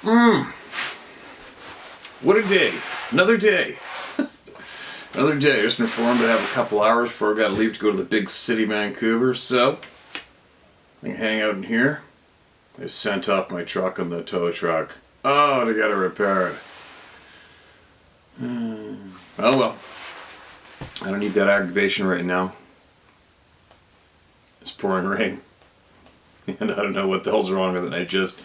What a day. Another day. Another day. Just informed I have a couple hours before I gotta leave to go to the big city, Vancouver, so I can hang out in here. I sent off my truck on the tow truck. Oh, they gotta repair it. Oh well. I don't need that aggravation right now. It's pouring rain. And I don't know what the hell's wrong with it. I just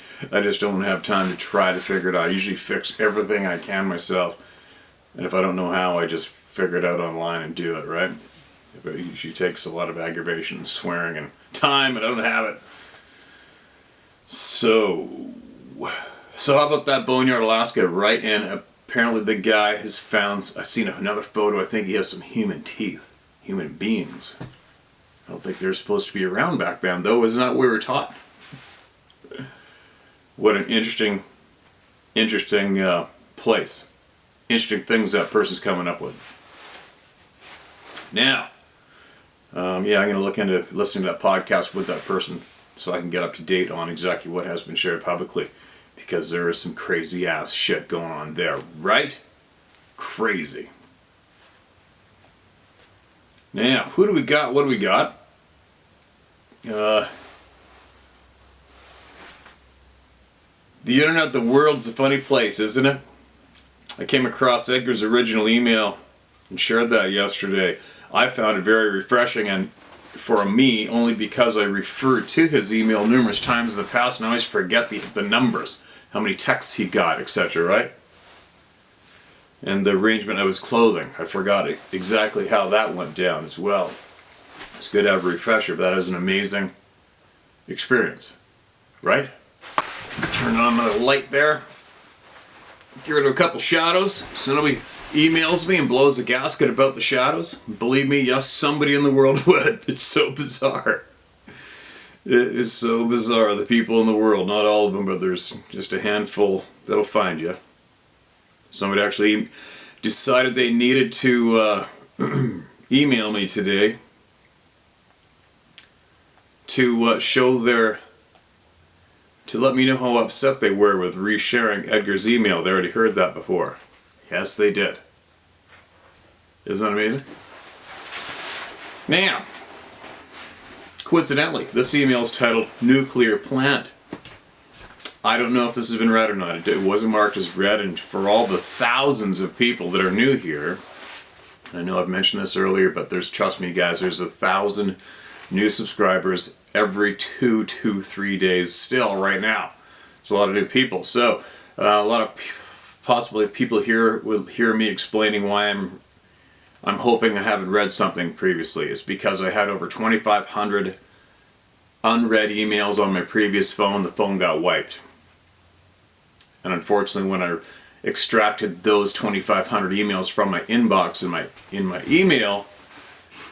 don't have time to try to figure it out. I usually fix everything I can myself. And if I don't know how, I just figure it out online and do it, right? It usually takes a lot of aggravation and swearing and time, and I don't have it. So how about that Boneyard, Alaska, right? And apparently the guy has found, I've seen another photo, I think he has some human teeth. Human beings. I don't think they're supposed to be around back then, though. Isn't that what we were taught? What an interesting place. Interesting things that person's coming up with. Now, I'm going to look into listening to that podcast with that person so I can get up to date on exactly what has been shared publicly. Because there is some crazy ass shit going on there, right? Crazy. Now, who do we got? What do we got? The internet, the world's a funny place, isn't it? I came across Edgar's original email and shared that yesterday. I found it very refreshing, and for me, only because I referred to his email numerous times in the past and I always forget the numbers, how many texts he got, etc., right? And the arrangement of his clothing. I forgot exactly how that went down as well. It's good to have a refresher, but that is an amazing experience, right? Let's turn on my light there. Get rid of a couple shadows so nobody emails me and blows the gasket about the shadows. Believe me, yes, somebody in the world would. It's so bizarre. It is so bizarre, the people in the world. Not all of them, but there's just a handful that'll find you. Somebody actually decided they needed to email me today to to let me know how upset they were with resharing Edgar's email. They already heard that before. Yes, they did. Isn't that amazing? Now, coincidentally, this email is titled Nuclear Plant. I don't know if this has been read or not. It wasn't marked as read, and for all the thousands of people that are new here, I know I've mentioned this earlier, but trust me guys, there's 1,000 new subscribers every 2 to 3 days still right now. It's a lot of new people. So a lot of possibly people here will hear me explaining why I'm hoping I haven't read something previously. It's because I had over 2,500 unread emails on my previous phone. The phone got wiped. And unfortunately, when I extracted those 2,500 emails from my inbox in my email,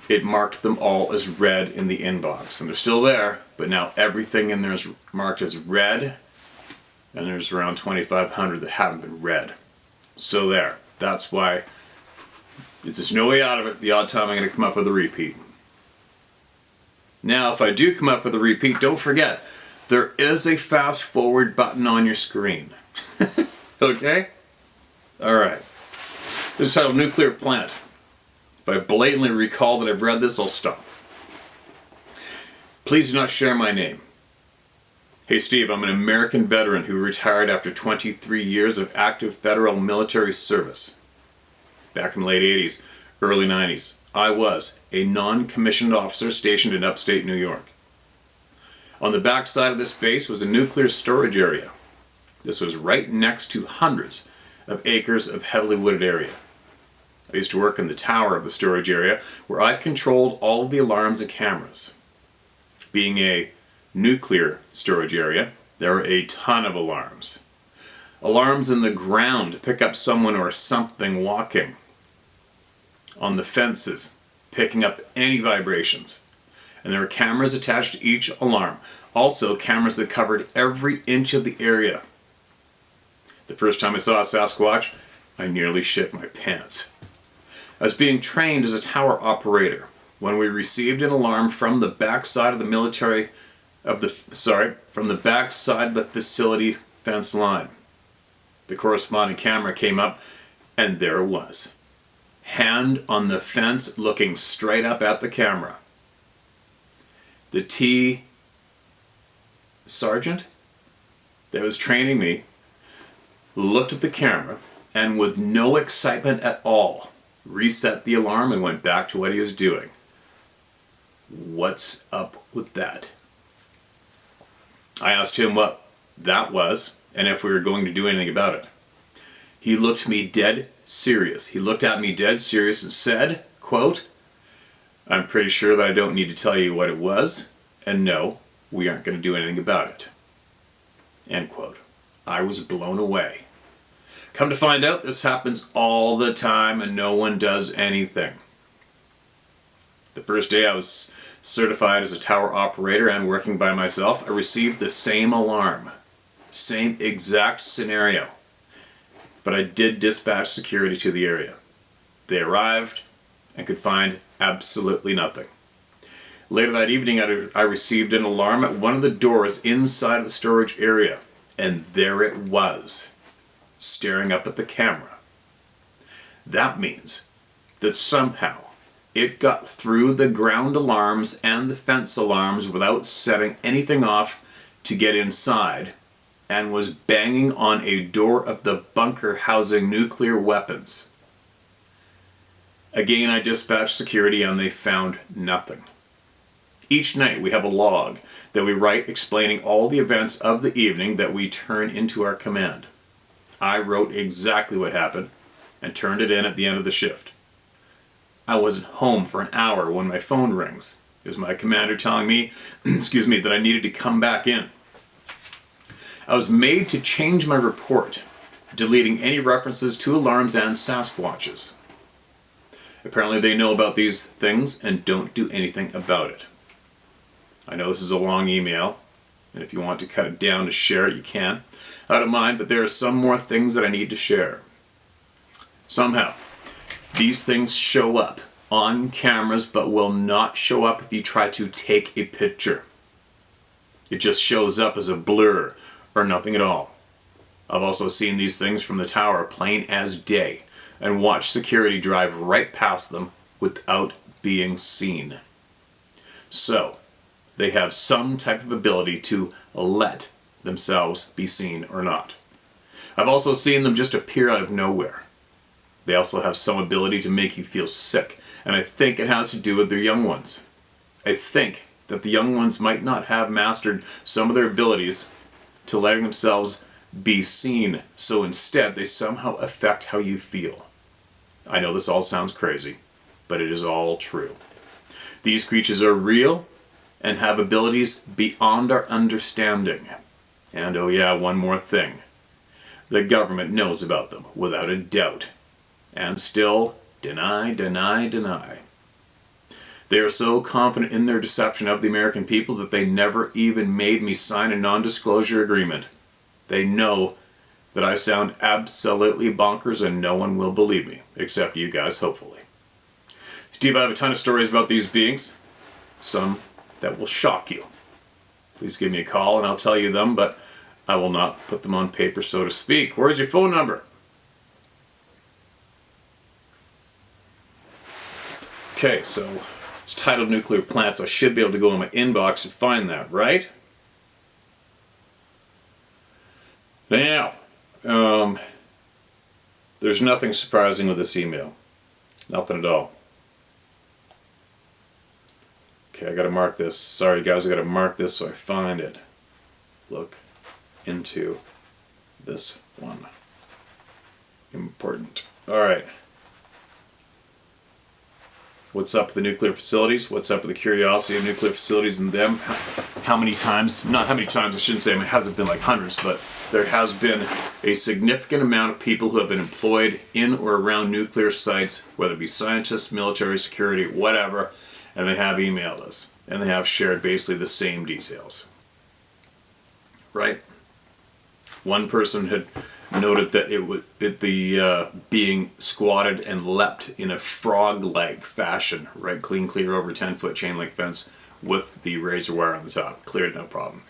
it marked them all as read in the inbox. And they're still there, but now everything in there is marked as read, and there's around 2,500 that haven't been read. So there. That's why there's no way out of it. The odd time I'm going to come up with a repeat. Now, if I do come up with a repeat, don't forget, there is a fast forward button on your screen. Okay? Alright. This is titled Nuclear Plant. If I blatantly recall that I've read this, I'll stop. Please do not share my name. Hey Steve, I'm an American veteran who retired after 23 years of active federal military service. Back in the late 80s, early 90s, I was a non-commissioned officer stationed in upstate New York. On the back side of this base was a nuclear storage area. This was right next to hundreds of acres of heavily wooded area. I used to work in the tower of the storage area where I controlled all of the alarms and cameras. Being a nuclear storage area, there are a ton of alarms. Alarms in the ground to pick up someone or something walking. On the fences, picking up any vibrations. And there were cameras attached to each alarm. Also, cameras that covered every inch of the area. The first time I saw a Sasquatch, I nearly shit my pants. I was being trained as a tower operator when we received an alarm from the backside of the facility fence line. The corresponding camera came up, and there it was. Hand on the fence, looking straight up at the camera. The T sergeant that was training me looked at the camera and, with no excitement at all, reset the alarm and went back to what he was doing. What's up with that? I asked him what that was and if we were going to do anything about it. He looked me dead serious. He looked at me dead serious and said, quote, "I'm pretty sure that I don't need to tell you what it was, and no, we aren't going to do anything about it." End quote. I was blown away. Come to find out, this happens all the time and no one does anything. The first day I was certified as a tower operator and working by myself, I received the same alarm. Same exact scenario. But I did dispatch security to the area. They arrived and could find absolutely nothing. Later that evening, I received an alarm at one of the doors inside of the storage area, and there it was, staring up at the camera. That means that somehow it got through the ground alarms and the fence alarms without setting anything off to get inside, and was banging on a door of the bunker housing nuclear weapons. Again, I dispatched security and they found nothing. Each night we have a log that we write explaining all the events of the evening that we turn into our command. I wrote exactly what happened and turned it in at the end of the shift. I wasn't home for an hour when my phone rings. It was my commander telling me, that I needed to come back in. I was made to change my report, deleting any references to alarms and Sasquatches. Apparently they know about these things and don't do anything about it. I know this is a long email, and if you want to cut it down to share it, you can. I don't mind, but there are some more things that I need to share. Somehow, these things show up on cameras but will not show up if you try to take a picture. It just shows up as a blur or nothing at all. I've also seen these things from the tower plain as day and watched security drive right past them without being seen. So, they have some type of ability to let themselves be seen or not. I've also seen them just appear out of nowhere. They also have some ability to make you feel sick, and I think it has to do with their young ones. I think that the young ones might not have mastered some of their abilities to letting themselves be seen, so instead they somehow affect how you feel. I know this all sounds crazy, but it is all true. These creatures are real and have abilities beyond our understanding. And oh yeah, one more thing. The government knows about them, without a doubt. And still deny. They are so confident in their deception of the American people that they never even made me sign a non-disclosure agreement. They know that I sound absolutely bonkers and no one will believe me, except you guys, hopefully. Steve, I have a ton of stories about these beings, some that will shock you. Please give me a call and I'll tell you them, but I will not put them on paper, so to speak. Where's your phone number? Okay, so it's titled Nuclear Plants. I should be able to go in my inbox and find that, right? Now, there's nothing surprising with this email. Nothing at all. Okay, I gotta mark this. Sorry guys, I gotta mark this so I find it. Look into this one. Important. Alright. What's up with the nuclear facilities? What's up with the curiosity of nuclear facilities and them? How many times, not how many times, I shouldn't say, I mean, it hasn't been like hundreds, but there has been a significant amount of people who have been employed in or around nuclear sites, whether it be scientists, military, security, whatever, and they have emailed us. And they have shared basically the same details. Right? One person had noted that the being squatted and leapt in a frog-like fashion, right, clear over a 10-foot chain link fence with the razor wire on the top. Cleared, no problem.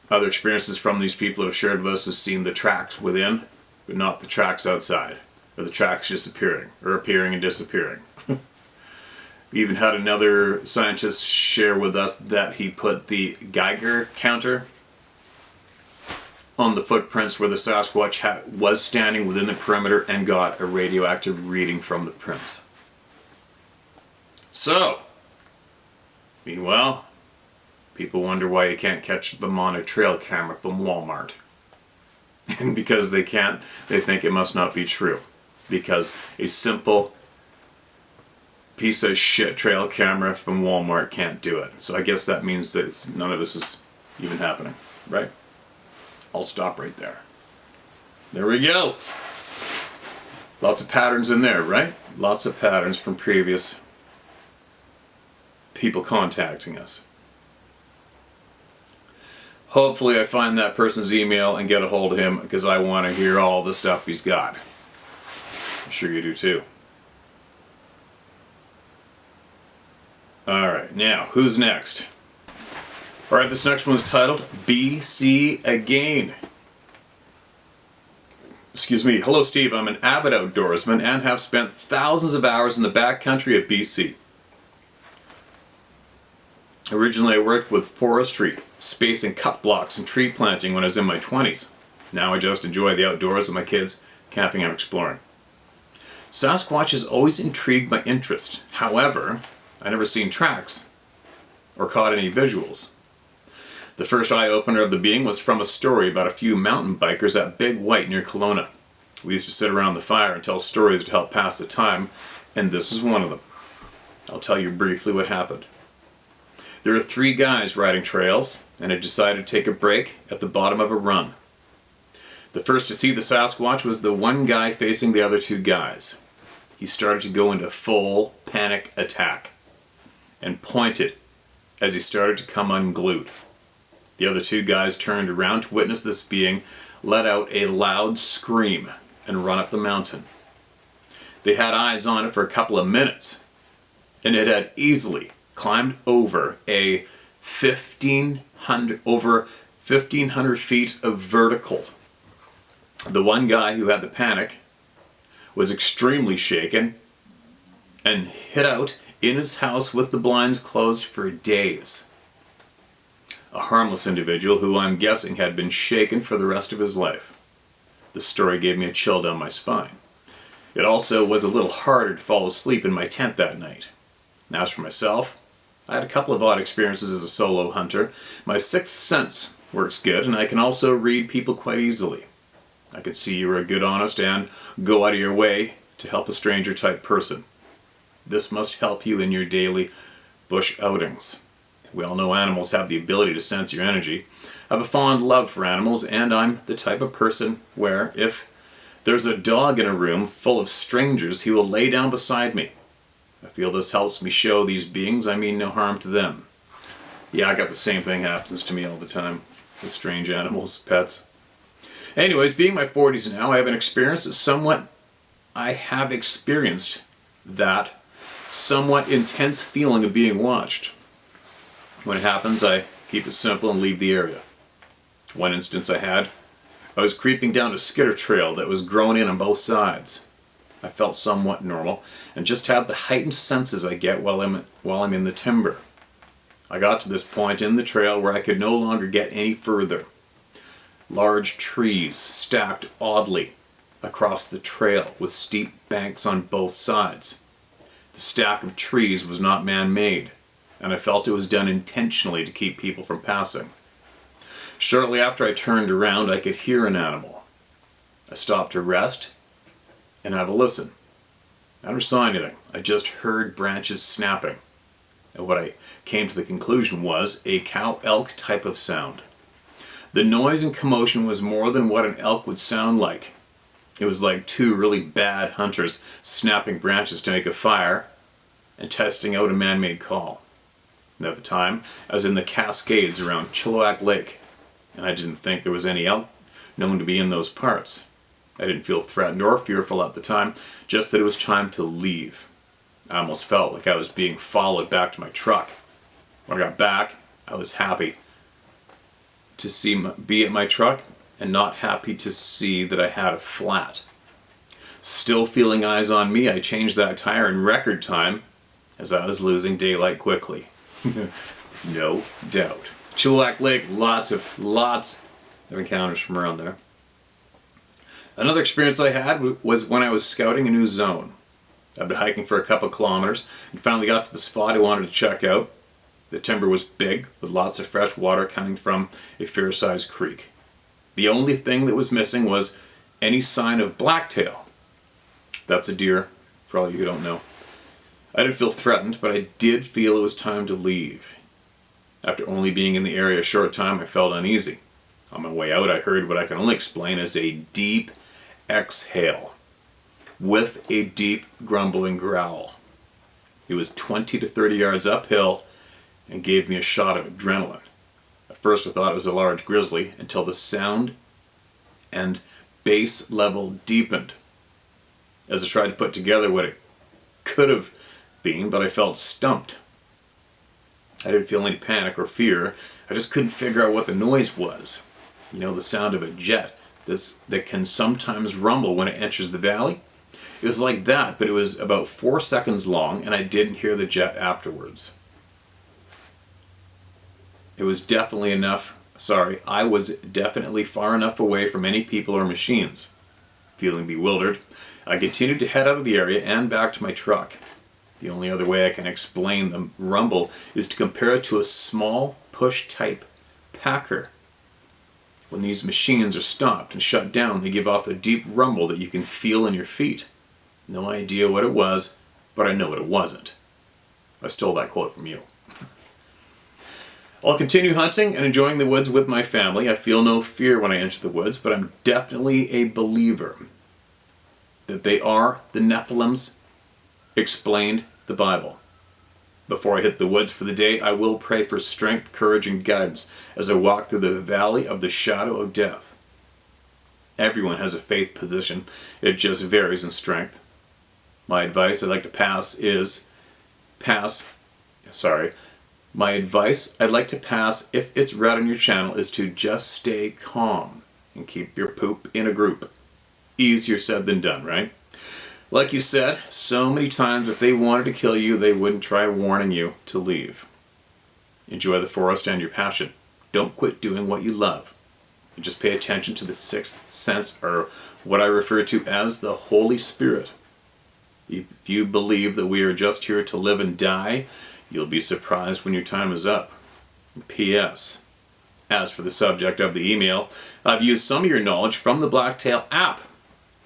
Other experiences from these people that have shared with us has seen the tracks within, but not the tracks outside, or the tracks disappearing, or appearing and disappearing. We even had another scientist share with us that he put the Geiger counter on the footprints where the Sasquatch was standing within the perimeter and got a radioactive reading from the prints. So, meanwhile, people wonder why you can't catch them on a trail camera from Walmart. And because they can't, they think it must not be true. Because a simple piece of shit trail camera from Walmart can't do it. So I guess that means that none of this is even happening, right? I'll stop right there. There we go. Lots of patterns in there, right? Lots of patterns from previous people contacting us. Hopefully I find that person's email and get a hold of him, because I want to hear all the stuff he's got. I'm sure you do too. Alright, now, who's next? Alright, this next one is titled BC Again. Excuse me. Hello, Steve. I'm an avid outdoorsman and have spent thousands of hours in the backcountry of BC. Originally, I worked with forestry, spacing cut blocks and tree planting when I was in my 20s. Now I just enjoy the outdoors with my kids, camping and exploring. Sasquatch has always intrigued my interest. However, I never seen tracks or caught any visuals. The first eye-opener of the being was from a story about a few mountain bikers at Big White near Kelowna. We used to sit around the fire and tell stories to help pass the time, and this is one of them. I'll tell you briefly what happened. There were 3 guys riding trails, and had decided to take a break at the bottom of a run. The first to see the Sasquatch was the one guy facing the other 2 guys. He started to go into full panic attack and pointed as he started to come unglued. The other 2 guys turned around to witness this being let out a loud scream and run up the mountain. They had eyes on it for a couple of minutes, and it had easily climbed over over 1,500 feet of vertical. The one guy who had the panic was extremely shaken and hid out in his house with the blinds closed for days. A harmless individual who I'm guessing had been shaken for the rest of his life. The story gave me a chill down my spine. It also was a little harder to fall asleep in my tent that night. As for myself, I had a couple of odd experiences as a solo hunter. My sixth sense works good, and I can also read people quite easily. I could see you were a good, honest, and go out of your way to help a stranger type person. This must help you in your daily bush outings. We all know animals have the ability to sense your energy. I have a fond love for animals, and I'm the type of person where if there's a dog in a room full of strangers, he will lay down beside me. I feel this helps me show these beings I mean no harm to them. Yeah, I got the same thing happens to me all the time with strange animals, pets. Anyways, being my 40s now, I have experienced that somewhat intense feeling of being watched. When it happens, I keep it simple and leave the area. One instance I was creeping down a skitter trail that was grown in on both sides. I felt somewhat normal and just had the heightened senses I get while I'm in the timber. I got to this point in the trail where I could no longer get any further. Large trees stacked oddly across the trail with steep banks on both sides. The stack of trees was not man-made, and I felt it was done intentionally to keep people from passing. Shortly after I turned around, I could hear an animal. I stopped to rest and have a listen. I never saw anything. I just heard branches snapping. And what I came to the conclusion was a cow-elk type of sound. The noise and commotion was more than what an elk would sound like. It was like 2 really bad hunters snapping branches to make a fire and testing out a man-made call. And at the time, I was in the Cascades around Chilliwack Lake, and I didn't think there was any elk known to be in those parts. I didn't feel threatened or fearful at the time, just that it was time to leave. I almost felt like I was being followed back to my truck. When I got back, I was happy to be at my truck and not happy to see that I had a flat. Still feeling eyes on me, I changed that tire in record time as I was losing daylight quickly. No doubt. Chilliwack Lake, lots of encounters from around there. Another experience I had was when I was scouting a new zone. I've been hiking for a couple kilometers and finally got to the spot I wanted to check out. The timber was big, with lots of fresh water coming from a fair-sized creek. The only thing that was missing was any sign of blacktail. That's a deer, for all you who don't know. I didn't feel threatened, but I did feel it was time to leave. After only being in the area a short time, I felt uneasy. On my way out, I heard what I can only explain as a deep exhale with a deep grumbling growl. It was 20 to 30 yards uphill and gave me a shot of adrenaline. At first I thought it was a large grizzly until the sound and bass level deepened. As I tried to put together what it could have been, but I felt stumped. I didn't feel any panic or fear. I just couldn't figure out what the noise was. You know, the sound of a jet that can sometimes rumble when it enters the valley. It was like that, but it was about 4 seconds long, and I didn't hear the jet afterwards. I was definitely far enough away from any people or machines. Feeling bewildered, I continued to head out of the area and back to my truck. The only other way I can explain the rumble is to compare it to a small push-type packer. When these machines are stopped and shut down, they give off a deep rumble that you can feel in your feet. No idea what it was, but I know what it wasn't. I stole that quote from you. I'll continue hunting and enjoying the woods with my family. I feel no fear when I enter the woods, but I'm definitely a believer that they are the Nephilims explained the Bible. Before I hit the woods for the day, I will pray for strength, courage, and guidance as I walk through the valley of the shadow of death. Everyone has a faith position. It just varies in strength. My advice I'd like to pass if it's read on your channel is to just stay calm and keep your poop in a group. Easier said than done, right? Like you said, so many times if they wanted to kill you, they wouldn't try warning you to leave. Enjoy the forest and your passion. Don't quit doing what you love. And just pay attention to the sixth sense, or what I refer to as the Holy Spirit. If you believe that we are just here to live and die, you'll be surprised when your time is up. P.S. As for the subject of the email, I've used some of your knowledge from the Blacktail app.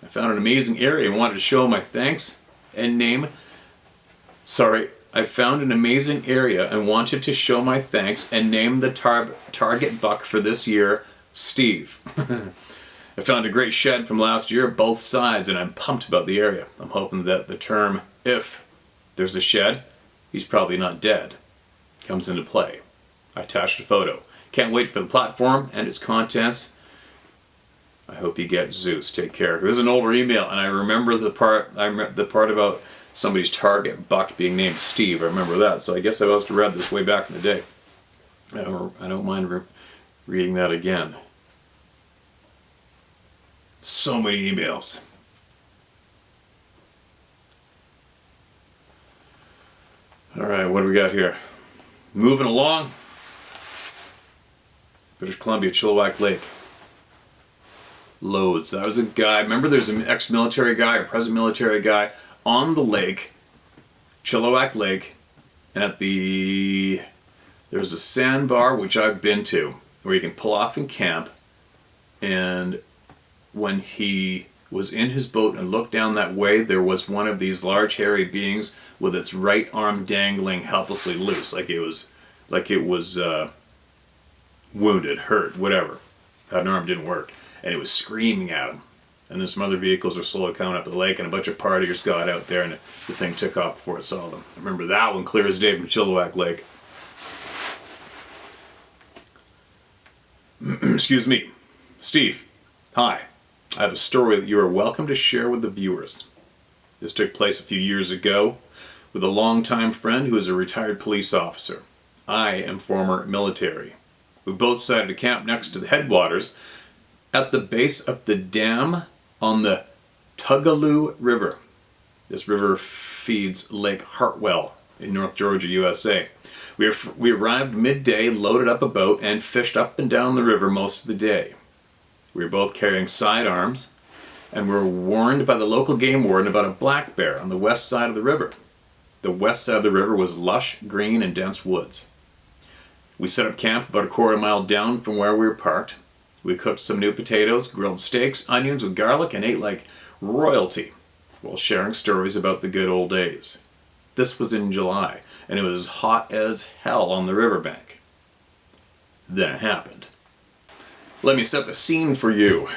I found an amazing area and wanted to show my thanks and name... I found an amazing area and wanted to show my thanks and name the target buck for this year, Steve. I found a great shed from last year, both sides, and I'm pumped about the area. I'm hoping that the term, if there's a shed, he's probably not dead, comes into play. I attached a photo. Can't wait for the platform and its contents. I hope you get Zeus. Take care. This is an older email, and I remember the part about somebody's target buck being named Steve. I remember that, so I guess I must have read this way back in the day. I don't mind reading that again. So many emails. All right, what do we got here? Moving along. British Columbia, Chilliwack Lake. Loads. That was a guy. Remember, there's an ex-military guy or present military guy on the lake, Chilliwack Lake, and there's a sandbar which I've been to where you can pull off and camp. And when he was in his boat and looked down that way, there was one of these large hairy beings with its right arm dangling helplessly loose, like it was wounded, hurt, whatever. That arm didn't work, and it was screaming at him. And then some other vehicles were slowly coming up the lake, and a bunch of partiers got out there, and the thing took off before it saw them. I remember that one clear as day from Chilliwack Lake. Excuse me. Steve, hi. I have a story that you are welcome to share with the viewers. This took place a few years ago with a longtime friend who is a retired police officer. I am former military. We both decided to camp next to the headwaters at the base of the dam on the Tugaloo River. This river feeds Lake Hartwell in North Georgia, USA. We arrived midday, loaded up a boat, and fished up and down the river most of the day. We were both carrying sidearms, and were warned by the local game warden about a black bear on the west side of the river. The west side of the river was lush, green, and dense woods. We set up camp about a quarter mile down from where we were parked. We cooked some new potatoes, grilled steaks, onions with garlic, and ate like royalty while sharing stories about the good old days. This was in July, and it was hot as hell on the riverbank. Then it happened. Let me set the scene for you.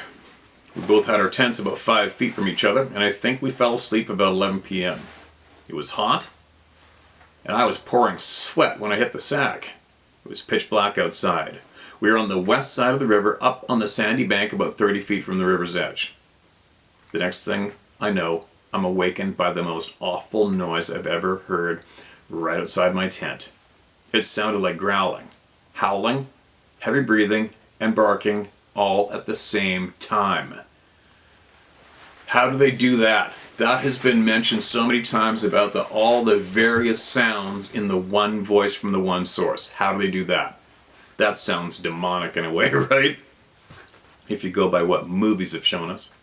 We both had our tents about 5 feet from each other, and I think we fell asleep about 11 p.m. It was hot, and I was pouring sweat when I hit the sack. It was pitch black outside. We were on the west side of the river, up on the sandy bank about 30 feet from the river's edge. The next thing I know, I'm awakened by the most awful noise I've ever heard right outside my tent. It sounded like growling, howling, heavy breathing, and barking all at the same time. How do they do that? That has been mentioned so many times about all the various sounds in the one voice from the one source. How do they do that? That sounds demonic in a way, right? If you go by what movies have shown us.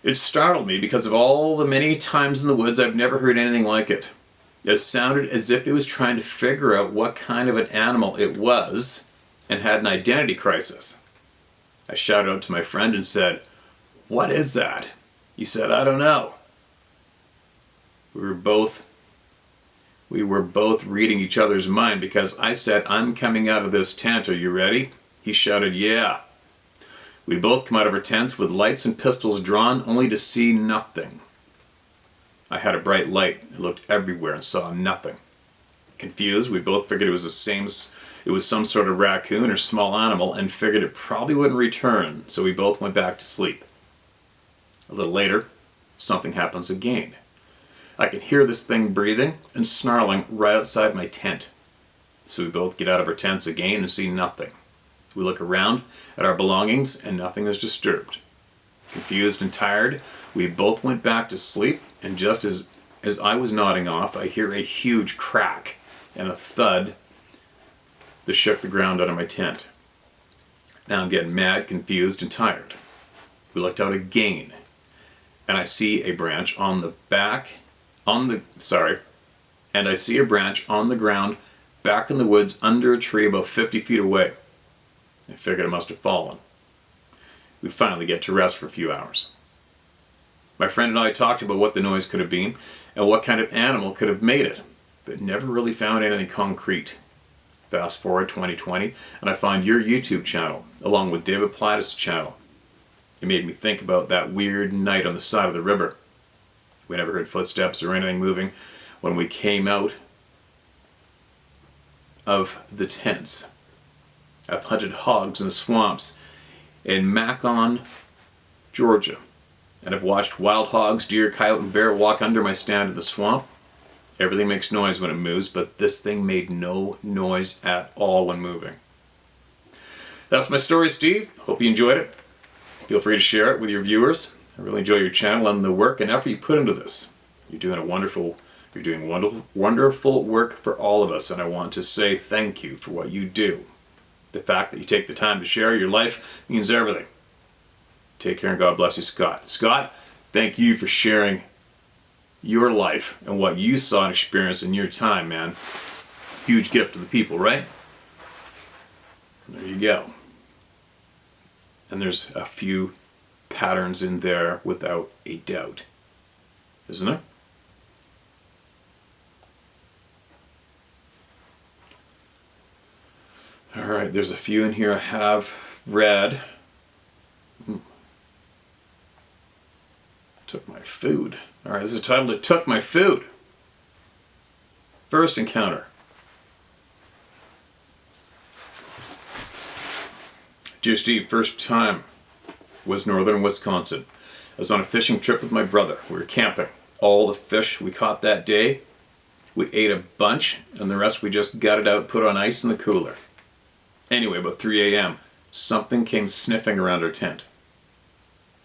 It startled me because of all the many times in the woods I've never heard anything like it. It sounded as if it was trying to figure out what kind of an animal it was and had an identity crisis. I shouted out to my friend and said, "What is that?" He said, "I don't know." We were both reading each other's mind because I said, "I'm coming out of this tent, are you ready?" He shouted, "Yeah." We both come out of our tents with lights and pistols drawn only to see nothing. I had a bright light. I looked everywhere and saw nothing. Confused, we both figured it was some sort of raccoon or small animal and figured it probably wouldn't return, so we both went back to sleep. A little later, something happens again. I can hear this thing breathing and snarling right outside my tent. So we both get out of our tents again and see nothing. We look around at our belongings and nothing is disturbed. Confused and tired, we both went back to sleep, and just as I was nodding off, I hear a huge crack and a thud that shook the ground out of my tent. Now I'm getting mad, confused, and tired. We looked out again, and I see a branch on the ground back in the woods under a tree about 50 feet away. I figured it must have fallen. We finally get to rest for a few hours. My friend and I talked about what the noise could have been and what kind of animal could have made it, but never really found anything concrete. Fast forward 2020, and I find your YouTube channel, along with David Plattis' channel. It made me think about that weird night on the side of the river. We never heard footsteps or anything moving when we came out of the tents. I've hunted hogs in the swamps in Macon, Georgia, and I've watched wild hogs, deer, coyote, and bear walk under my stand in the swamp. Everything makes noise when it moves, but this thing made no noise at all when moving. That's my story, Steve. Hope you enjoyed it. Feel free to share it with your viewers. I really enjoy your channel and the work and effort you put into this. You're doing wonderful work for all of us, and I want to say thank you for what you do. The fact that you take the time to share your life means everything. Take care and God bless you, Scott. Scott, thank you for sharing your life and what you saw and experienced in your time, man. Huge gift to the people, right? There you go. And there's a few patterns in there without a doubt, isn't there? All right, there's a few in here I have read. Took my food. All right, this is titled, "It Took My Food." First encounter. Dear Steve, first time was northern Wisconsin. I was on a fishing trip with my brother. We were camping. All the fish we caught that day We ate a bunch, and the rest we just gutted out, put on ice in the cooler. Anyway, about 3 a.m., something came sniffing around our tent.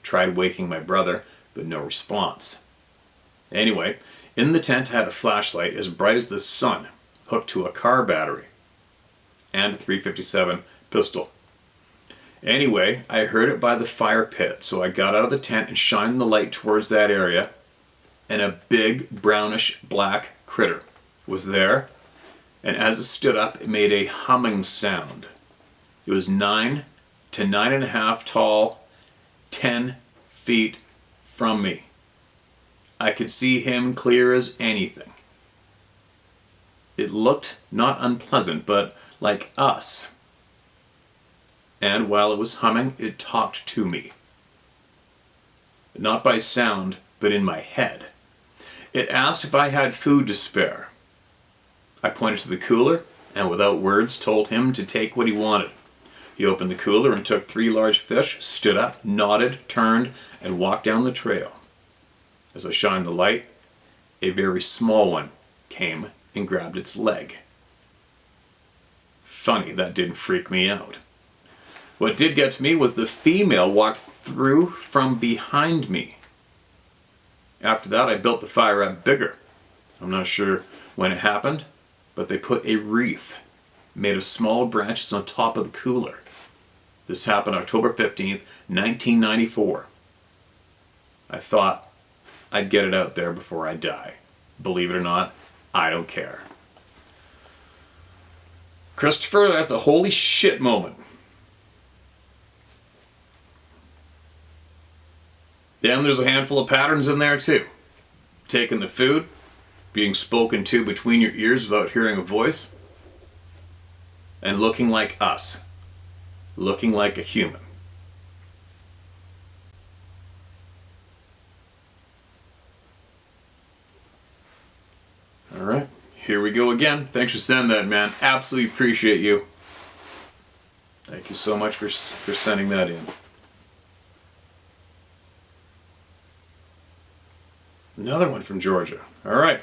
Tried waking my brother, but no response. Anyway, in the tent I had a flashlight as bright as the sun, hooked to a car battery, and a .357 pistol. Anyway, I heard it by the fire pit, so I got out of the tent and shined the light towards that area, and a big brownish black critter was there, and as it stood up, it made a humming sound. It was 9 to 9.5 tall, 10 feet from me. I could see him clear as anything. It looked not unpleasant, but like us. And while it was humming, it talked to me. Not by sound, but in my head. It asked if I had food to spare. I pointed to the cooler, and without words told him to take what he wanted. He opened the cooler and took 3 large fish, stood up, nodded, turned, and walked down the trail. As I shined the light, a very small one came and grabbed its leg. Funny, that didn't freak me out. What did get to me was the female walked through from behind me. After that, I built the fire up bigger. I'm not sure when it happened, but they put a wreath made of small branches on top of the cooler. This happened October 15th, 1994. I thought I'd get it out there before I die. Believe it or not, I don't care. Christopher, that's a holy shit moment. Yeah, and there's a handful of patterns in there too. Taking the food, being spoken to between your ears without hearing a voice, and looking like us. Looking like a human. Alright, here we go again. Thanks for sending that, man. Absolutely appreciate you. Thank you so much for sending that in. Another one from Georgia. Alright.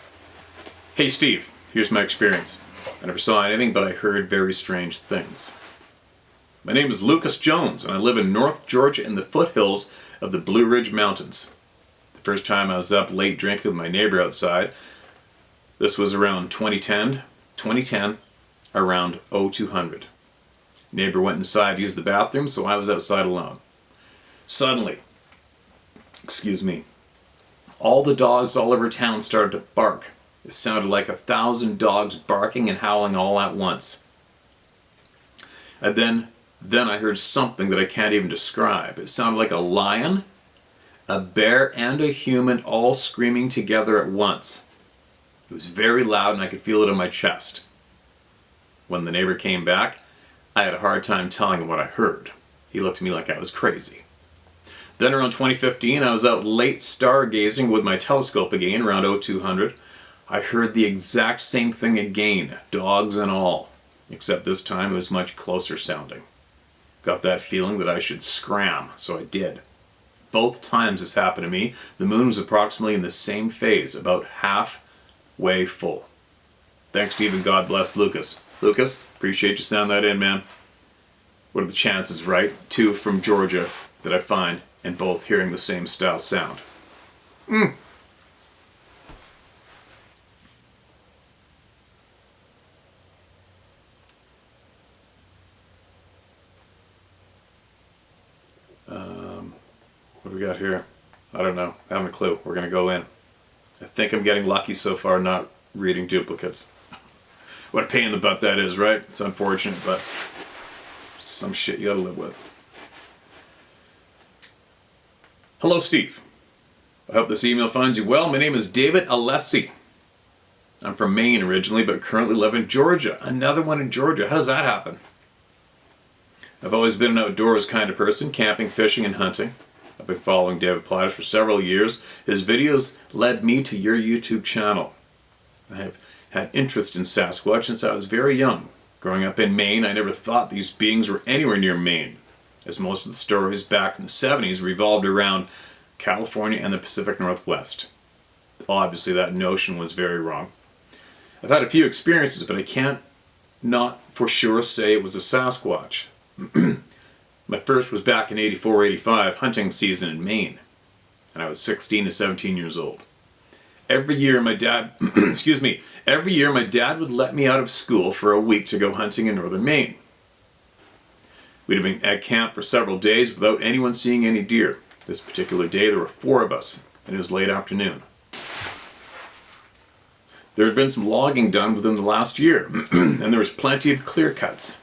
Hey Steve, here's my experience. I never saw anything, but I heard very strange things. My name is Lucas Jones, and I live in North Georgia in the foothills of the Blue Ridge Mountains. The first time I was up late drinking with my neighbor outside, this was around 2010, around 0200. Neighbor went inside to use the bathroom, so I was outside alone. Suddenly, all the dogs all over town started to bark. It sounded like 1,000 dogs barking and howling all at once. And then I heard something that I can't even describe. It sounded like a lion, a bear, and a human all screaming together at once. It was very loud and I could feel it in my chest. When the neighbor came back, I had a hard time telling him what I heard. He looked at me like I was crazy. Then around 2015, I was out late stargazing with my telescope again, around 0200. I heard the exact same thing again, dogs and all, except this time it was much closer sounding. Got that feeling that I should scram, so I did. Both times this happened to me, the moon was approximately in the same phase, about halfway full. Thanks, Steve, and God bless Lucas. Lucas, appreciate you sending that in, man. What are the chances, right? 2 from Georgia that I find, and both hearing the same style sound. What do we got here? I don't know. I haven't a clue. We're going to go in. I think I'm getting lucky so far not reading duplicates. What a pain in the butt that is, right? It's unfortunate, but some shit you gotta live with. Hello, Steve. I hope this email finds you well. My name is David Alessi. I'm from Maine originally, but currently live in Georgia. Another one in Georgia. How does that happen? I've always been an outdoors kind of person, camping, fishing, and hunting. I've been following David Platters for several years. His videos led me to your YouTube channel. I have had interest in Sasquatch since I was very young. Growing up in Maine, I never thought these beings were anywhere near Maine, as most of the stories back in the 70s revolved around California and the Pacific Northwest. Obviously, that notion was very wrong. I've had a few experiences, but I can't not for sure say it was a Sasquatch. My first was back in 84-85 hunting season in Maine, and I was 16 to 17 years old. Every year my dad, every year my dad would let me out of school for a week to go hunting in northern Maine. We'd have been at camp for several days without anyone seeing any deer. This particular day there were 4 of us, and it was late afternoon. There had been some logging done within the last year, and there was plenty of clear cuts.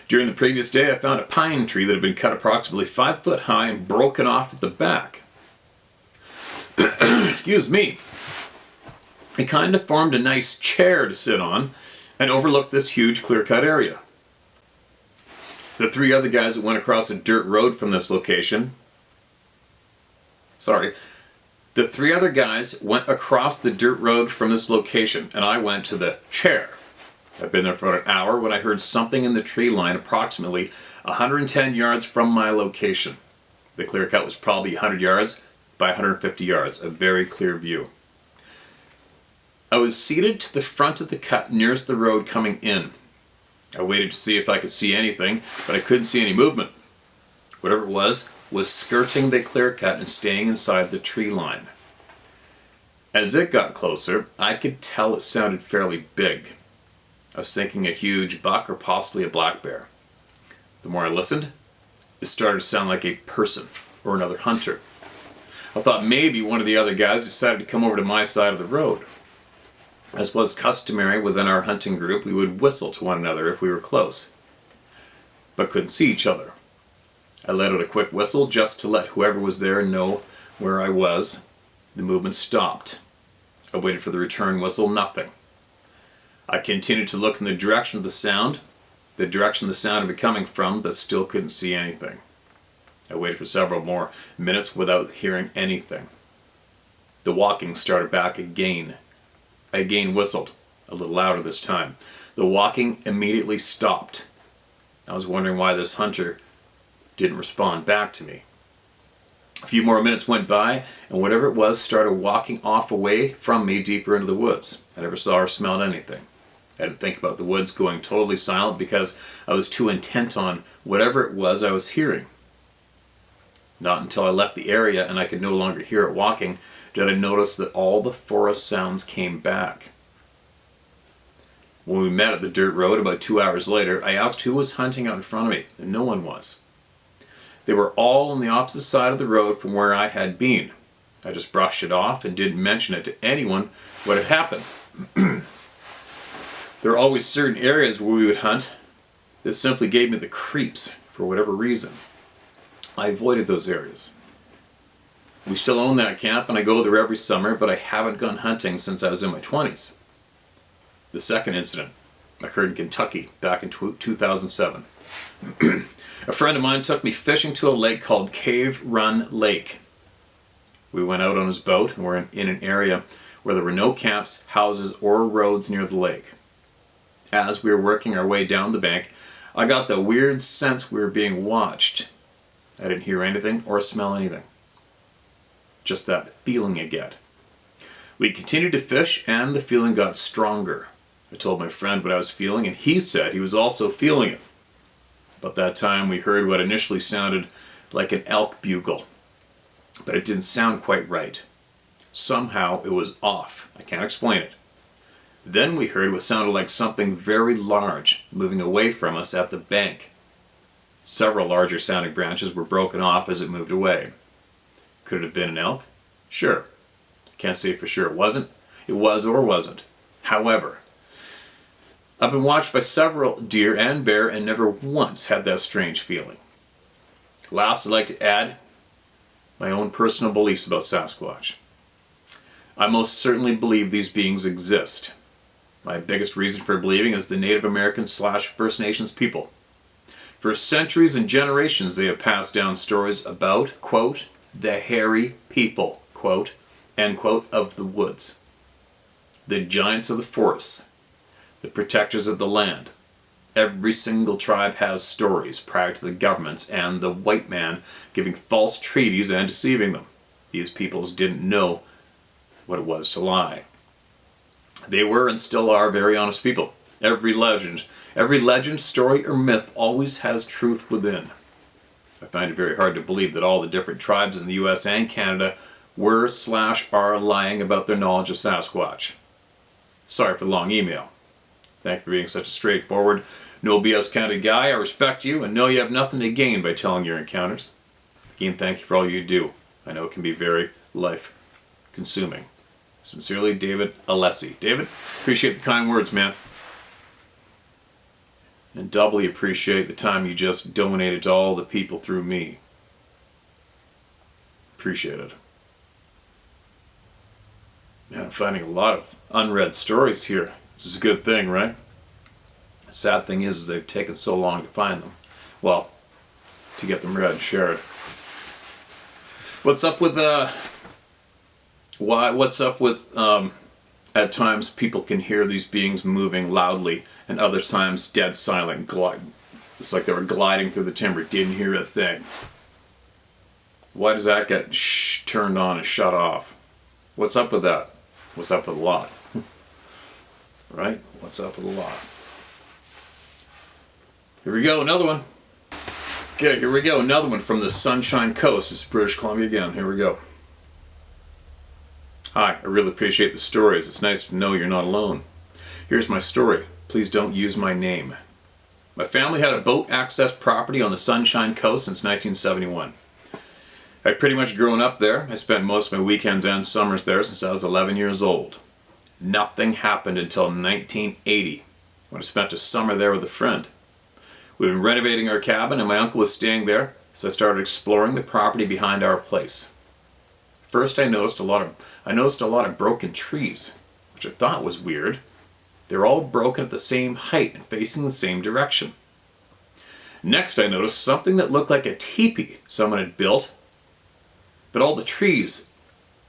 During the previous day I found a pine tree that had been cut approximately 5 foot high and broken off at the back. Excuse me. It kind of formed a nice chair to sit on and overlooked this huge clear-cut area. The 3 other guys that went across a dirt road from this location... The 3 other guys went across the dirt road from this location, and I went to the chair. I'd been there for about an hour when I heard something in the tree line approximately 110 yards from my location. The clear cut was probably 100 yards by 150 yards, a very clear view. I was seated to the front of the cut nearest the road coming in. I waited to see if I could see anything, but I couldn't see any movement. Whatever it was skirting the clear cut and staying inside the tree line. As it got closer, I could tell it sounded fairly big. I was thinking a huge buck or possibly a black bear. The more I listened, it started to sound like a person or another hunter. I thought maybe one of the other guys decided to come over to my side of the road. As was customary within our hunting group, we would whistle to one another if we were close, but couldn't see each other. I let out a quick whistle just to let whoever was there know where I was. The movement stopped. I waited for the return whistle, nothing. I continued to look in the direction of the sound had been coming from, but still couldn't see anything. I waited for several more minutes without hearing anything. The walking started back again. I again whistled, a little louder this time. The walking immediately stopped. I was wondering why this hunter didn't respond back to me. A few more minutes went by, and whatever it was started walking off away from me deeper into the woods. I never saw or smelled anything. I didn't think about the woods going totally silent because I was too intent on whatever it was I was hearing. Not until I left the area and I could no longer hear it walking did I notice that all the forest sounds came back. When we met at the dirt road about 2 hours later, I asked who was hunting out in front of me, and no one was. They were all on the opposite side of the road from where I had been. I just brushed it off and didn't mention it to anyone what had happened. There are always certain areas where we would hunt that simply gave me the creeps for whatever reason. I avoided those areas. We still own that camp and I go there every summer, but I haven't gone hunting since I was in my 20s. The second incident occurred in Kentucky back in 2007. A friend of mine took me fishing to a lake called Cave Run Lake. We went out on his boat and were in an area where there were no camps, houses, or roads near the lake. As we were working our way down the bank, I got the weird sense we were being watched. I didn't hear anything or smell anything. Just that feeling you get. We continued to fish and the feeling got stronger. I told my friend what I was feeling and he said he was also feeling it. About that time we heard what initially sounded like an elk bugle, but it didn't sound quite right. Somehow it was off. I can't explain it. Then we heard what sounded like something very large moving away from us at the bank. Several larger sounding branches were broken off as it moved away. Could it have been an elk? Sure. Can't say for sure it wasn't. It was or wasn't. However, I've been watched by several deer and bear and never once had that strange feeling. Last, I'd like to add my own personal beliefs about Sasquatch. I most certainly believe these beings exist. My biggest reason for believing is the Native American / First Nations people. For centuries and generations they have passed down stories about, quote, the hairy people, quote, end quote, of the woods. The giants of the forests. The protectors of the land. Every single tribe has stories prior to the governments and the white man giving false treaties and deceiving them. These peoples didn't know what it was to lie. They were and still are very honest people. Every legend, story, or myth always has truth within. I find it very hard to believe that all the different tribes in the US and Canada were/are lying about their knowledge of Sasquatch. Sorry for the long email. Thank you for being such a straightforward, no BS kind of guy. I respect you and know you have nothing to gain by telling your encounters. Again, thank you for all you do. I know it can be very life-consuming. Sincerely, David Alessi. David, appreciate the kind words, man. And doubly appreciate the time you just donated to all the people through me. Appreciate it. Man, I'm finding a lot of unread stories here. This is a good thing, right? The sad thing is they've taken so long to find them. Well, to get them read and shared. What's up with at times people can hear these beings moving loudly and other times dead silent, it's like they were gliding through the timber, didn't hear a thing. Why does that get turned on and shut off? What's up with that? What's up with a lot? Right? What's up with a lot? Here we go, another one. Okay, here we go, another one from the Sunshine Coast. It's British Columbia again. Here we go. Hi, I really appreciate the stories. It's nice to know you're not alone. Here's my story. Please don't use my name. My family had a boat access property on the Sunshine Coast since 1971. I'd pretty much grown up there. I spent most of my weekends and summers there since I was 11 years old. Nothing happened until 1980, when I spent a summer there with a friend. We'd been renovating our cabin and my uncle was staying there, so I started exploring the property behind our place. First I noticed a lot of broken trees, which I thought was weird. They were all broken at the same height and facing the same direction. Next I noticed something that looked like a teepee someone had built, but all the trees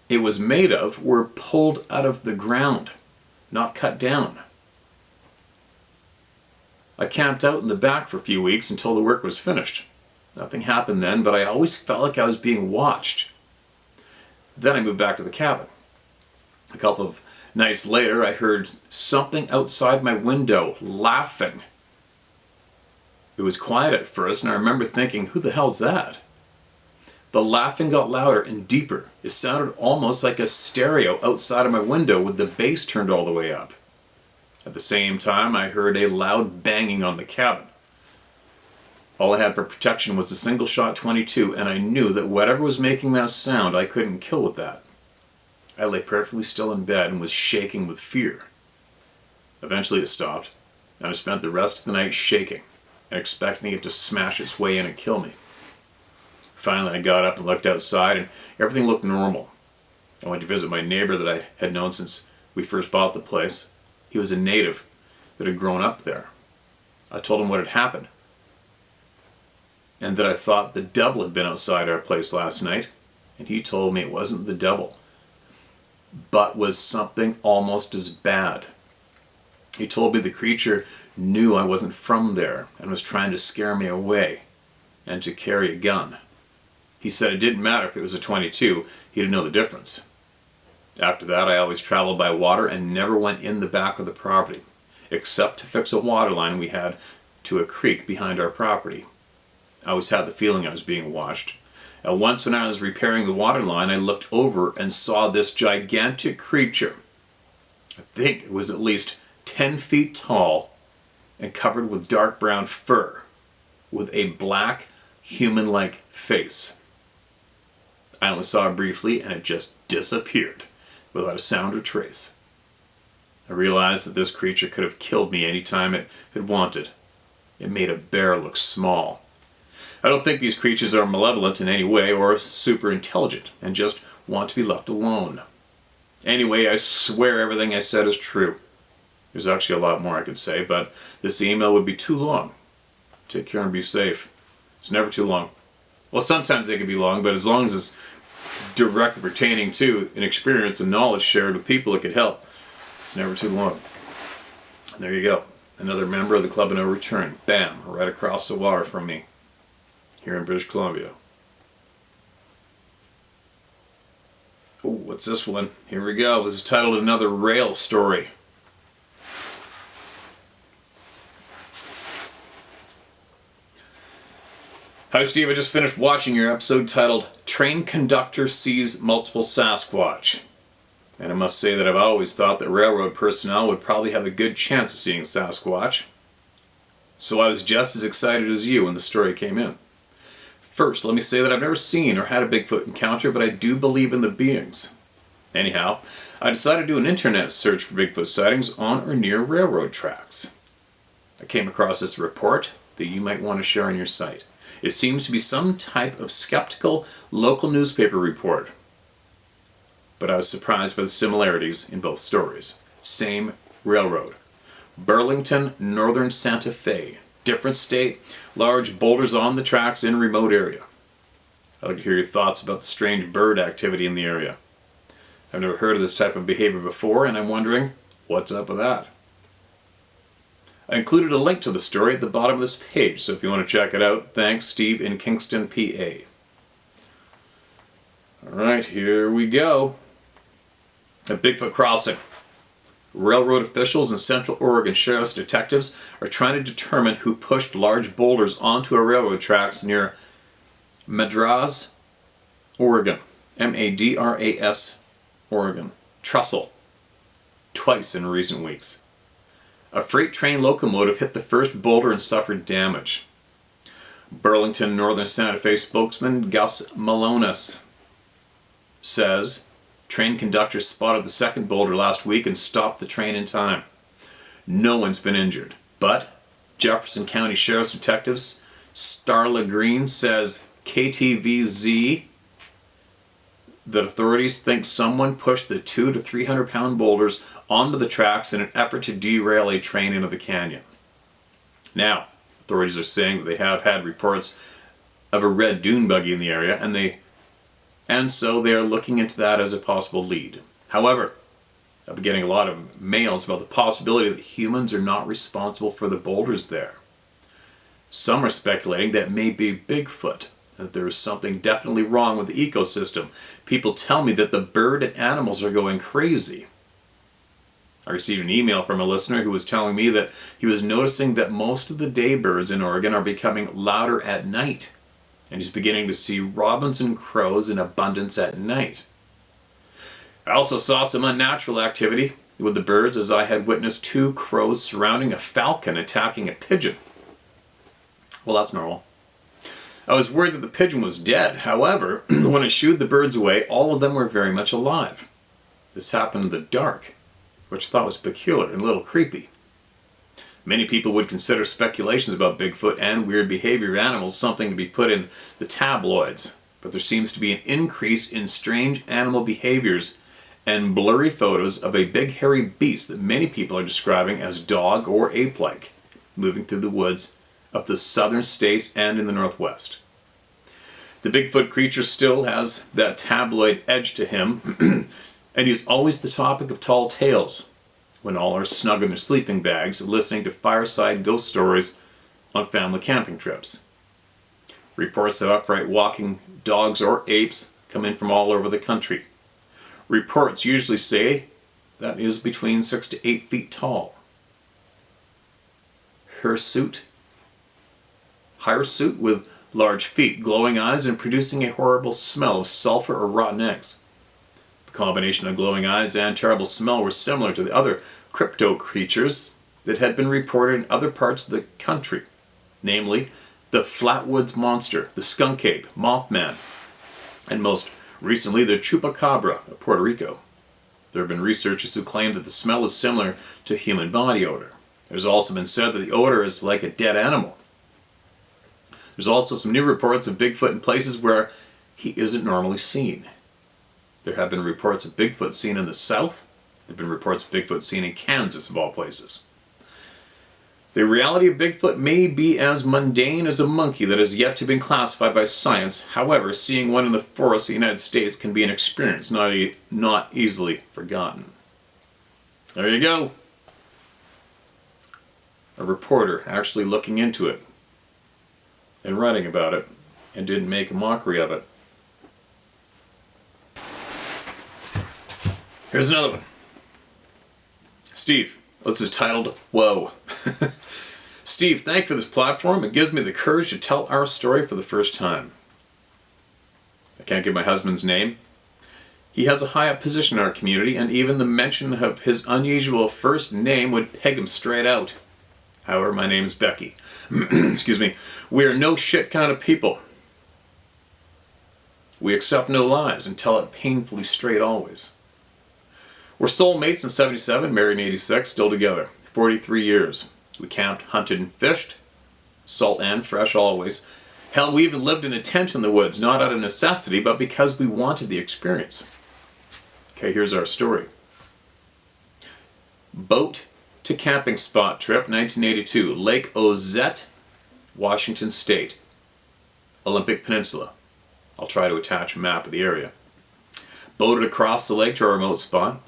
it was made of were pulled out of the ground, not cut down. I camped out in the back for a few weeks until the work was finished. Nothing happened then, but I always felt like I was being watched. Then I moved back to the cabin. A couple of nights later, I heard something outside my window laughing. It was quiet at first, and I remember thinking, who the hell's that? The laughing got louder and deeper. It sounded almost like a stereo outside of my window with the bass turned all the way up. At the same time, I heard a loud banging on the cabin. All I had for protection was a single-shot .22, and I knew that whatever was making that sound, I couldn't kill with that. I lay perfectly still in bed and was shaking with fear. Eventually it stopped, and I spent the rest of the night shaking and expecting it to smash its way in and kill me. Finally, I got up and looked outside, and everything looked normal. I went to visit my neighbor that I had known since we first bought the place. He was a native that had grown up there. I told him what had happened, and that I thought the devil had been outside our place last night, and he told me it wasn't the devil, but was something almost as bad. He told me the creature knew I wasn't from there and was trying to scare me away and to carry a gun. He said it didn't matter if it was a .22, he didn't know the difference. After that, I always traveled by water and never went in the back of the property, except to fix a water line we had to a creek behind our property. I always had the feeling I was being watched. And once when I was repairing the water line, I looked over and saw this gigantic creature. I think it was at least 10 feet tall and covered with dark brown fur, with a black, human-like face. I only saw it briefly and it just disappeared without a sound or trace. I realized that this creature could have killed me any time it had wanted. It made a bear look small. I don't think these creatures are malevolent in any way or super intelligent and just want to be left alone. Anyway, I swear everything I said is true. There's actually a lot more I could say, but this email would be too long. Take care and be safe. It's never too long. Well, sometimes they can be long, but as long as it's directly pertaining to an experience and knowledge shared with people it could help, it's never too long. And there you go. Another member of the Club of No Return. Bam, right across the water from me, here in British Columbia. Oh, what's this one? Here we go. This is titled Another Rail Story. Hi Steve, I just finished watching your episode titled Train Conductor Sees Multiple Sasquatch. And I must say that I've always thought that railroad personnel would probably have a good chance of seeing Sasquatch. So I was just as excited as you when the story came in. First, let me say that I've never seen or had a Bigfoot encounter, but I do believe in the beings. Anyhow, I decided to do an internet search for Bigfoot sightings on or near railroad tracks. I came across this report that you might want to share on your site. It seems to be some type of skeptical local newspaper report. But I was surprised by the similarities in both stories. Same railroad. Burlington, Northern Santa Fe. Different state, large boulders on the tracks in a remote area. I'd like to hear your thoughts about the strange bird activity in the area. I've never heard of this type of behavior before, and I'm wondering, what's up with that? I included a link to the story at the bottom of this page, so if you want to check it out, thanks, Steve in Kingston, PA. Alright, here we go. At Bigfoot Crossing, railroad officials and Central Oregon Sheriff's detectives are trying to determine who pushed large boulders onto a railroad tracks near Madras, Oregon. M-A-D-R-A-S, Oregon. Trestle. Twice in recent weeks. A freight train locomotive hit the first boulder and suffered damage. Burlington, Northern Santa Fe spokesman Gus Malonis says train conductors spotted the second boulder last week and stopped the train in time. No one's been injured, but Jefferson County Sheriff's detectives Starla Green says KTVZ that authorities think someone pushed the 200 to 300 pound boulders onto the tracks in an effort to derail a train into the canyon. Now, authorities are saying that they have had reports of a red dune buggy in the area, and so they are looking into that as a possible lead. However, I've been getting a lot of mails about the possibility that humans are not responsible for the boulders there. Some are speculating that it may be Bigfoot, that there is something definitely wrong with the ecosystem. People tell me that the bird and animals are going crazy. I received an email from a listener who was telling me that he was noticing that most of the day birds in Oregon are becoming louder at night, and he's beginning to see robins and crows in abundance at night. I also saw some unnatural activity with the birds as I had witnessed 2 crows surrounding a falcon attacking a pigeon. Well, that's normal. I was worried that the pigeon was dead. However, when I shooed the birds away, all of them were very much alive. This happened in the dark, which I thought was peculiar and a little creepy. Many people would consider speculations about Bigfoot and weird behavior of animals something to be put in the tabloids, but there seems to be an increase in strange animal behaviors and blurry photos of a big hairy beast that many people are describing as dog or ape-like, moving through the woods of the southern states and in the northwest. The Bigfoot creature still has that tabloid edge to him, and he's always the topic of tall tales when all are snug in their sleeping bags listening to fireside ghost stories on family camping trips. Reports of upright walking dogs or apes come in from all over the country. Reports usually say that is between 6 to 8 feet tall. Hirsute with large feet, glowing eyes, and producing a horrible smell of sulfur or rotten eggs. The combination of glowing eyes and terrible smell were similar to the other crypto creatures that had been reported in other parts of the country, namely the Flatwoods Monster, the Skunk Ape, Mothman, and most recently the Chupacabra of Puerto Rico. There have been researchers who claim that the smell is similar to human body odor. There's also been said that the odor is like a dead animal. There's also some new reports of Bigfoot in places where he isn't normally seen. There have been reports of Bigfoot seen in the south. There have been reports of Bigfoot seen in Kansas, of all places. The reality of Bigfoot may be as mundane as a monkey that has yet to be classified by science. However, seeing one in the forests of the United States can be an experience not easily forgotten. There you go. A reporter actually looking into it and writing about it, and didn't make a mockery of it. Here's another one. Steve, this is titled, Whoa. Steve, thank you for this platform. It gives me the courage to tell our story for the first time. I can't give my husband's name. He has a high up position in our community, and even the mention of his unusual first name would peg him straight out. However, my name is Becky. Excuse me. We are no shit kind of people. We accept no lies and tell it painfully straight always. We're soulmates in 77, married in 86, still together. 43 years. We camped, hunted, and fished. Salt and fresh always. Hell, we even lived in a tent in the woods, not out of necessity, but because we wanted the experience. Okay, here's our story. Boat to camping spot trip, 1982. Lake Ozette, Washington State. Olympic Peninsula. I'll try to attach a map of the area. Boated across the lake to our remote spot,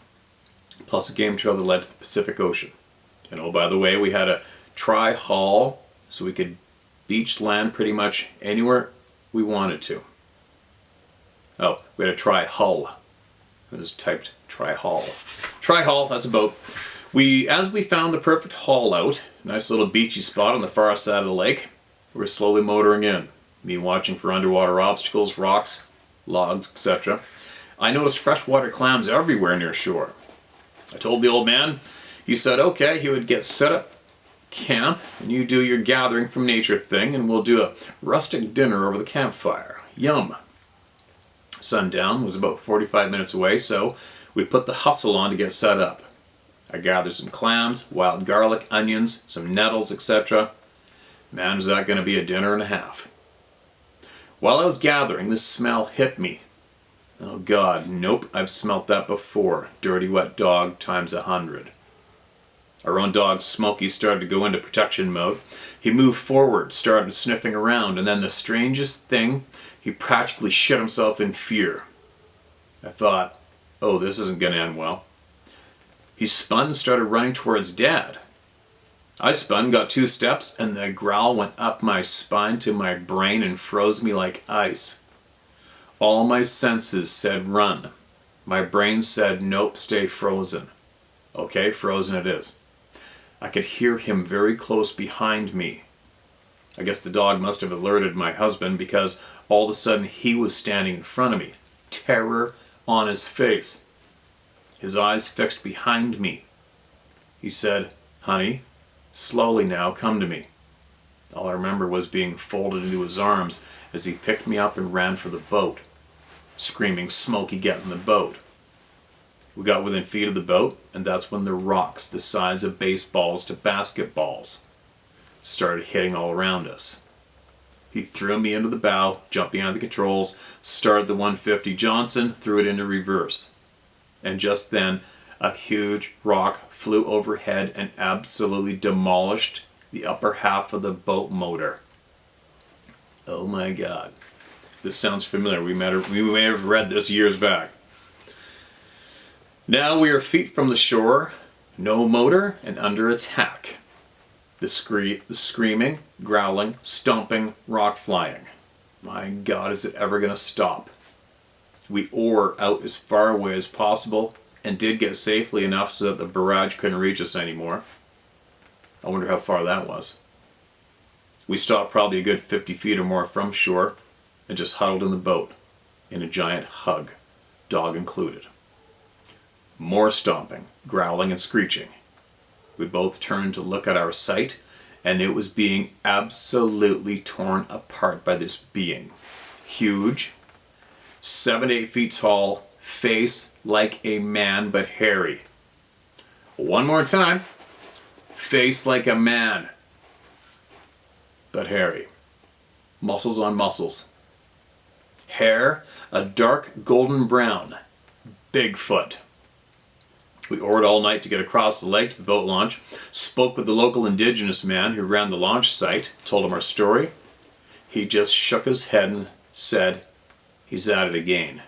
plus a game trail that led to the Pacific Ocean. And oh, by the way, we had a tri-hull, so we could beach land pretty much anywhere we wanted to. Oh, we had a tri-hull. It was typed tri-hull. Tri-hull, that's a boat. As we found the perfect haul out, nice little beachy spot on the far side of the lake, we were slowly motoring in. Me watching for underwater obstacles, rocks, logs, etc. I noticed freshwater clams everywhere near shore. I told the old man. He said, okay, he would get set up camp, and you do your gathering from nature thing, and we'll do a rustic dinner over the campfire. Yum. Sundown was about 45 minutes away, so we put the hustle on to get set up. I gathered some clams, wild garlic, onions, some nettles, etc. Man, was that going to be a dinner and a half. While I was gathering, this smell hit me. Oh God, nope, I've smelt that before. Dirty wet dog times 100. Our own dog, Smokey, started to go into protection mode. He moved forward, started sniffing around, and then the strangest thing, he practically shit himself in fear. I thought, oh, this isn't going to end well. He spun and started running towards Dad. I spun, got 2 steps, and the growl went up my spine to my brain and froze me like ice. All my senses said run. My brain said nope, stay frozen. Okay, frozen it is. I could hear him very close behind me. I guess the dog must have alerted my husband because all of a sudden he was standing in front of me, terror on his face. His eyes fixed behind me. He said, honey, slowly now, come to me. All I remember was being folded into his arms as he picked me up and ran for the boat, screaming, Smokey, get in the boat. We got within feet of the boat, and that's when the rocks, the size of baseballs to basketballs, started hitting all around us. He threw me into the bow, jumped behind the controls, started the 150 Johnson, threw it into reverse. And just then, a huge rock flew overhead and absolutely demolished the upper half of the boat motor. Oh my God. This sounds familiar. We may have read this years back. Now we are feet from the shore, no motor, and under attack. The screaming, growling, stomping, rock flying. My God, is it ever going to stop? We oar out as far away as possible and did get safely enough so that the barrage couldn't reach us anymore. I wonder how far that was. We stopped probably a good 50 feet or more from shore and just huddled in the boat in a giant hug, dog included. More stomping, growling, and screeching. We both turned to look at our sight, and it was being absolutely torn apart by this being. Huge, 7 to 8 feet tall, face like a man but hairy. One more time. Face like a man but hairy. Muscles on muscles. Hair a dark golden brown. Bigfoot. We oared all night to get across the lake to the boat launch, spoke with the local indigenous man who ran the launch site, told him our story. He just shook his head and said, he's at it again.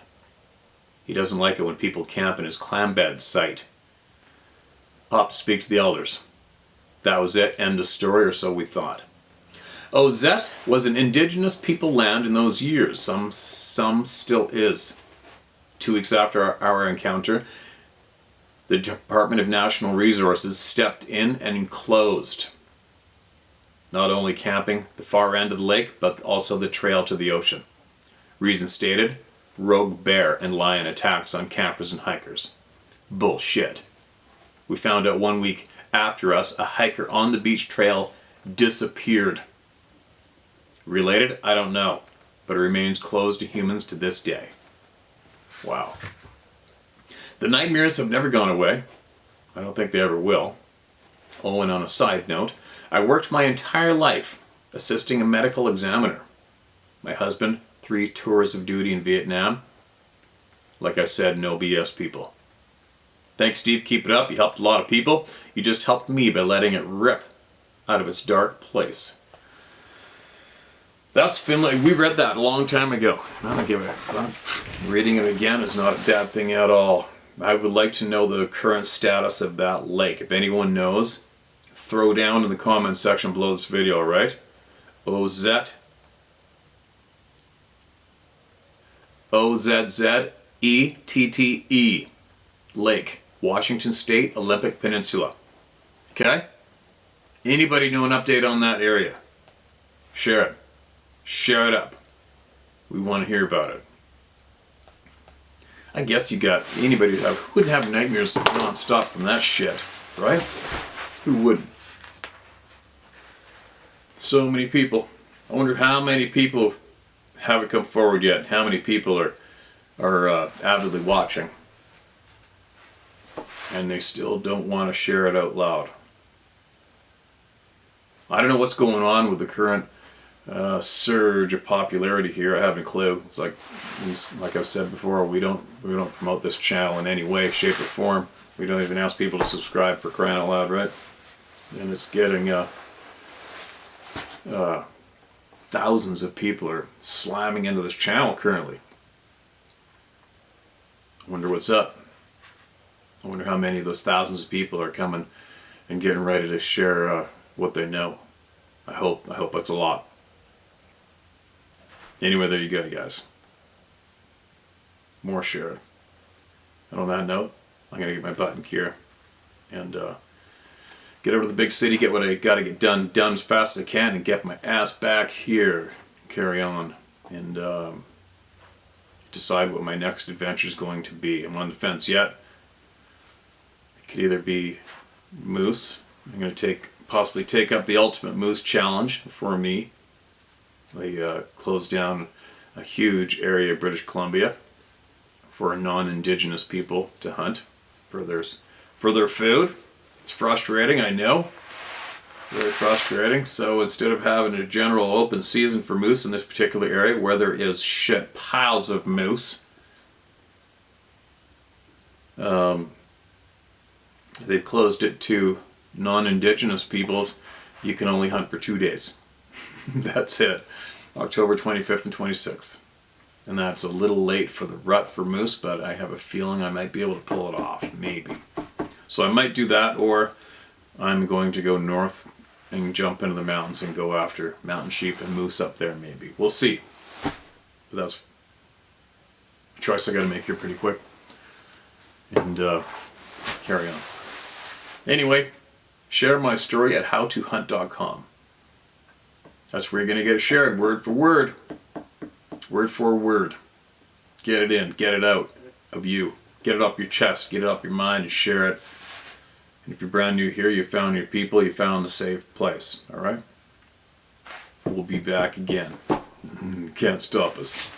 He doesn't like it when people camp in his clam bed site. I'll have to speak to the elders. That was it, end of story, or so we thought. Ozette was an indigenous people land in those years. Some still is. 2 weeks after our encounter, the Department of National Resources stepped in and enclosed Not only camping the far end of the lake, but also the trail to the ocean. Reason stated, rogue bear and lion attacks on campers and hikers. Bullshit. We found out 1 week after us, a hiker on the beach trail disappeared. Related? I don't know, but it remains closed to humans to this day. Wow. The nightmares have never gone away. I don't think they ever will. Oh, and on a side note, I worked my entire life assisting a medical examiner. My husband, 3 tours of duty in Vietnam. Like I said, no BS, people. Thanks, Steve. Keep it up. You helped a lot of people. You just helped me by letting it rip out of its dark place. That's Finland. We read that a long time ago. I don't give a... Reading it again is not a bad thing at all. I would like to know the current status of that lake. If anyone knows, throw down in the comments section below this video, right? OZZETTE Lake, Washington State, Olympic Peninsula. Okay? Anybody know an update on that area? Share it. Share it up. We want to hear about it. I guess you got anybody who wouldn't have nightmares non-stop from that shit, right? Who wouldn't? So many people. I wonder how many people haven't come forward yet. How many people are avidly watching, and they still don't want to share it out loud. I don't know what's going on with the current surge of popularity here. I haven't a clue. It's like I've said before, we don't promote this channel in any way, shape, or form. We don't even ask people to subscribe, for crying out loud, right? And it's getting thousands of people are slamming into this channel currently. I wonder what's up. I wonder how many of those thousands of people are coming and getting ready to share what they know. I hope that's a lot. Anyway, there you go, guys. More share. And on that note, I'm going to get my butt in gear and get over to the big city, get what I got to get done as fast as I can, and get my ass back here, carry on, and decide what my next adventure is going to be. I'm on the fence yet. It could either be moose. I'm going to possibly take up the ultimate moose challenge for me. They closed down a huge area of British Columbia for non-indigenous people to hunt for their food. It's frustrating, I know. Very frustrating. So instead of having a general open season for moose in this particular area where there is shit piles of moose, they've closed it to non-indigenous people. You can only hunt for 2 days. That's it. October 25th and 26th. And that's a little late for the rut for moose, but I have a feeling I might be able to pull it off. Maybe. So I might do that, or I'm going to go north and jump into the mountains and go after mountain sheep and moose up there, maybe. We'll see. But that's a choice I got to make here pretty quick. And carry on. Anyway, share my story at howtohunt.com. That's where you're going to get it shared, word for word. Word for word. Get it in, get it out of you. Get it up your chest, get it up your mind, and share it. And if you're brand new here, you found your people, you found a safe place. Alright? We'll be back again. Can't stop us.